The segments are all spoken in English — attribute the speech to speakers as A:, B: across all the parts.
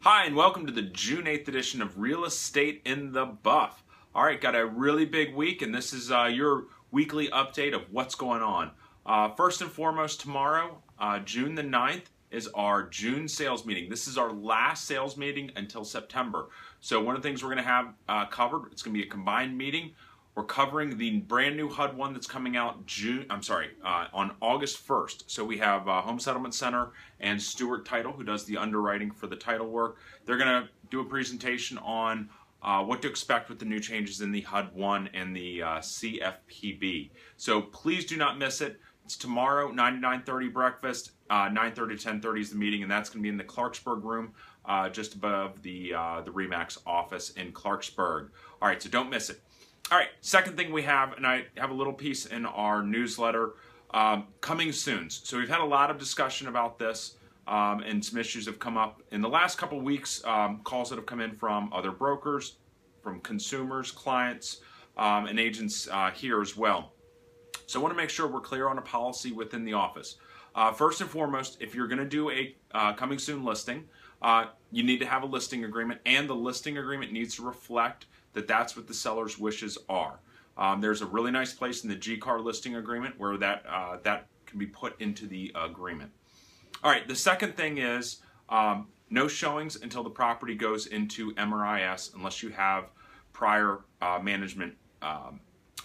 A: Hi, and welcome to the June 8th edition of Real Estate in the Buff. All right, got a really big week, and this is your weekly update of what's going on. First and foremost, tomorrow, June the 9th, is our June sales meeting. This is our last sales meeting until September. So one of the things we're going to have covered, it's going to be a combined meeting. We're covering the brand new HUD-1 that's coming out on August 1st. So we have Home Settlement Center and Stewart Title, who does the underwriting for the title work. They're going to do a presentation on what to expect with the new changes in the HUD-1 and the CFPB. So please do not miss it. It's tomorrow, 9 to 9:30 breakfast, 9:30 to 10:30 is the meeting, and that's going to be in the Clarksburg room, just above the RE/MAX office in Clarksburg. All right, so don't miss it. All right, second thing we have, and I have a little piece in our newsletter, coming soon. So we've had a lot of discussion about this, and some issues have come up in the last couple weeks, calls that have come in from other brokers, from consumers, clients, and agents here as well. So I want to make sure we're clear on a policy within the office. First and foremost, if you're going to do a coming soon listing, you need to have a listing agreement, and the listing agreement needs to reflect that that's what the seller's wishes are. There's a really nice place in the GCAR listing agreement where that can be put into the agreement. All right, the second thing is no showings until the property goes into MRIS unless you have prior management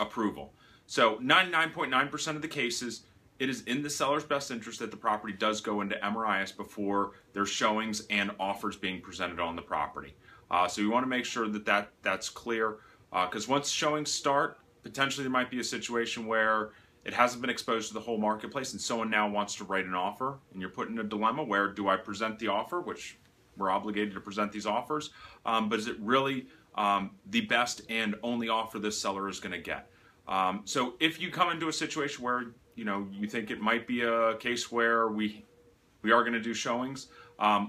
A: approval. So 99.9% of the cases, it is in the seller's best interest that the property does go into MRIS before there's showings and offers being presented on the property. So you want to make sure that that's clear, because once showings start, potentially there might be a situation where it hasn't been exposed to the whole marketplace and someone now wants to write an offer, and you're put in a dilemma where do I present the offer, which we're obligated to present these offers, but is it really the best and only offer this seller is going to get? So if you come into a situation where you think it might be a case where we are going to do showings,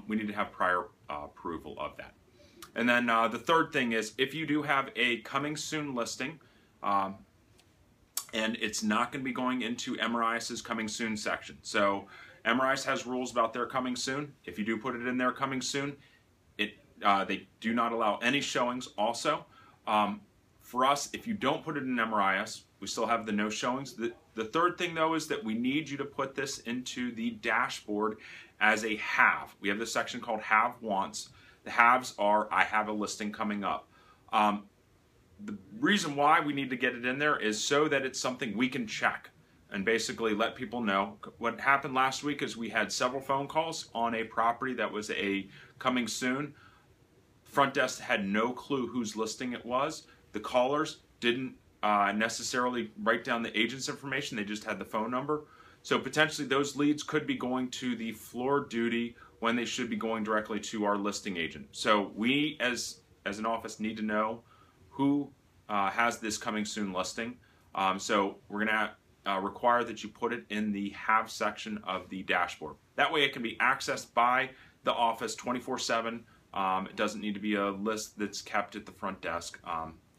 A: we need to have prior approval of that. And then the third thing is, if you do have a coming soon listing, and it's not going to be going into MRIS's coming soon section. So MRIS has rules about their coming soon. If you do put it in their coming soon, they do not allow any showings also. For us, if you don't put it in MRIS, we still have the no showings. The third thing, though, is that we need you to put this into the dashboard as a have. We have this section called Have Wants. The haves are, I have a listing coming up. The reason why we need to get it in there is so that it's something we can check and basically let people know. What happened last week is we had several phone calls on a property that was a coming soon. Front desk had no clue whose listing it was. The callers didn't necessarily write down the agent's information. They just had the phone number. So potentially those leads could be going to the floor duty when they should be going directly to our listing agent. So we as an office need to know who has this coming soon listing. So we're going to require that you put it in the have section of the dashboard. That way it can be accessed by the office 24/7. It doesn't need to be a list that's kept at the front desk.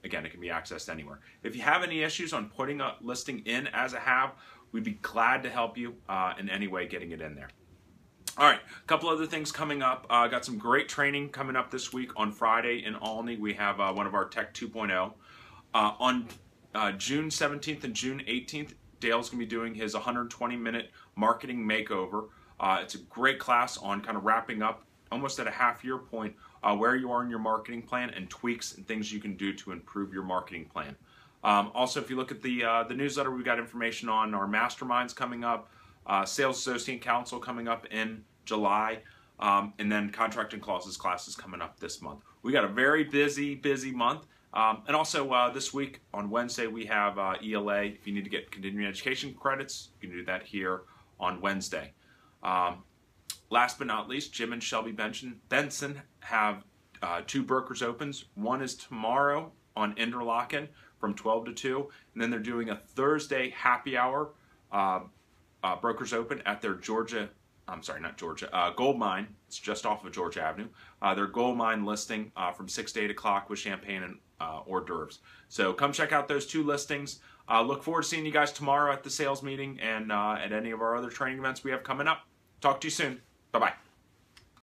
A: Again, it can be accessed anywhere. If you have any issues on putting a listing in as a have, we'd be glad to help you in any way getting it in there. All right, a couple other things coming up. Got some great training coming up this week. On Friday in Olney, we have one of our Tech 2.0. On June 17th and June 18th, Dale's going to be doing his 120-minute marketing makeover. It's a great class on kind of wrapping up almost at a half-year point where you are in your marketing plan and tweaks and things you can do to improve your marketing plan. Also, if you look at the newsletter, we've got information on our masterminds coming up, Sales Associate Council coming up in July, and then Contracting Clauses classes coming up this month. We got a very busy month. And also this week on Wednesday we have ELA. If you need to get continuing education credits, you can do that here on Wednesday. Last but not least, Jim and Shelby Benson have two brokers opens. One is tomorrow on Interlochen from 12 to 2, and then they're doing a Thursday happy hour brokers open at their Gold Mine. It's just off of Georgia Avenue. Their Gold Mine listing from 6 to 8 o'clock with champagne and hors d'oeuvres. So come check out those two listings. Look forward to seeing you guys tomorrow at the sales meeting and at any of our other training events we have coming up. Talk to you soon. Bye-bye.